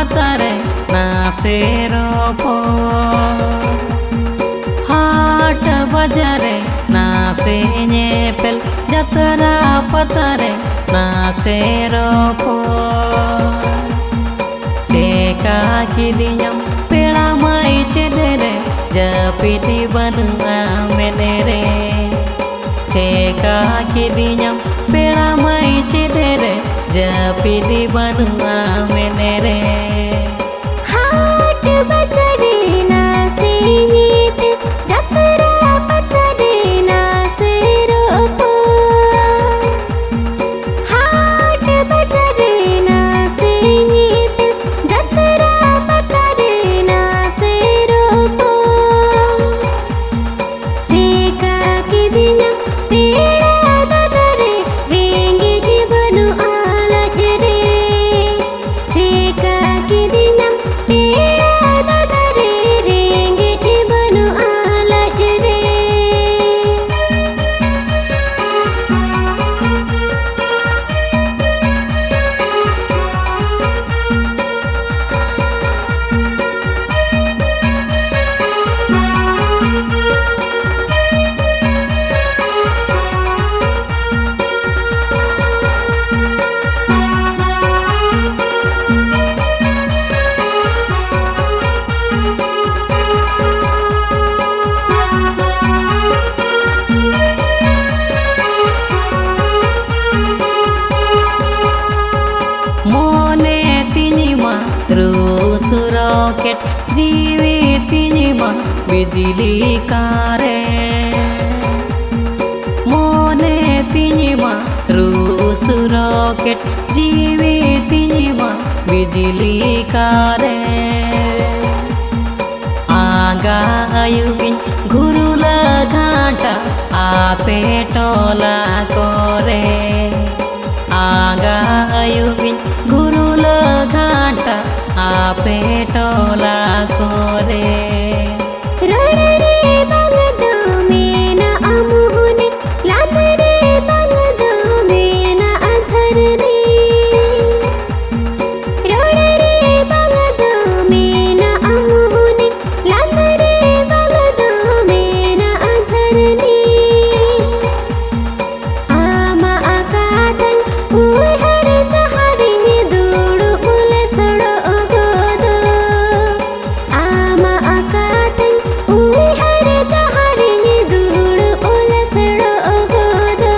patare nase ropo हाट बजारे nase nyepel jatara patare nase ropo ceka kidinyam pela mai cedere japiti banua menere ceka kidinyam pela mai cedere japiti banua menere हाट बजारे nase nyepel jatara patare nase ropo हाट बजारे nase nyepel jatara patare nase ropo ceka kidinyam pela dadare rengi jibanu alajre ceka kidinyam pela dadare rengi jibanu alajre mone tinima terus roket jiwi tinima bijili kare mone tinima terus roket jiwi tinima bijili kare aga ayubin gurula ghanta ape tola kore आगा आयुबिन गुरुला घाटा आपे टोला कोरे रणरे बंगदो मेना अमुने लामरे बंगदो मेना अझररे रणरे बंगदो मेना अमुने लामरे बंगदो मेना अझररे आमा आकातन उहर जहरिनी दूड़ उलसड़ो गोदो आमा आकातन उहर जहरिनी दूड़ उलसड़ो गोदो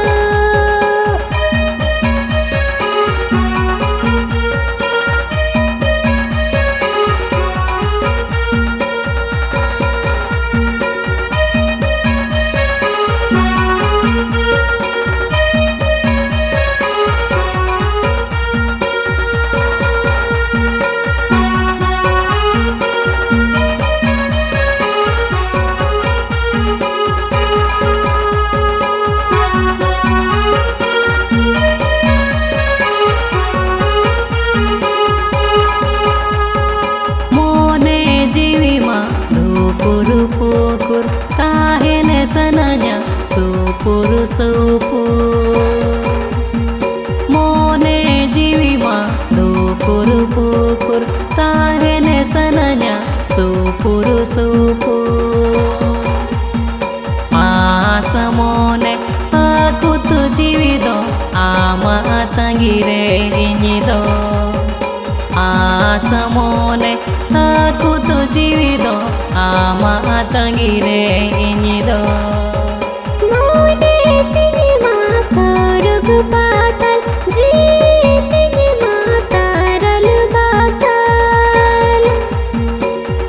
mone jiwi ma dupur pukur kahene sananya supur supur mone jiwi ma dupur pukur kahene sananya supur supur asamone aku tu jiwido ama tangire inyido asamone aku tu jiwido ama tangire inyido मोने तिनिमा सरग पातल जी तिनिमा तारल basal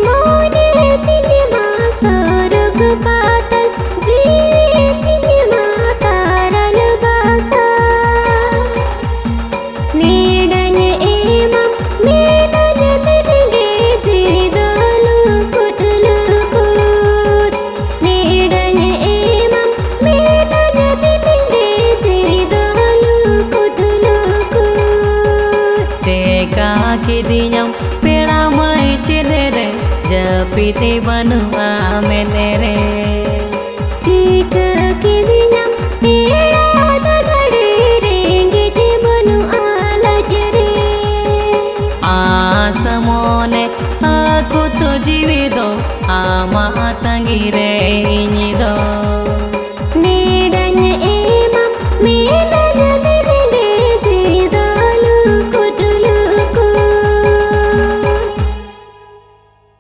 मोने तिनिमा सरग पातल जी तिनिमा तारल basal नीडन एमम मीडन तिनिगे जीदलु कुटलु कुट नीडन एमम मीडन तिनिगे जीदलु कुटलु कुट ceka kidinyam pela mai cedere japiti banua menere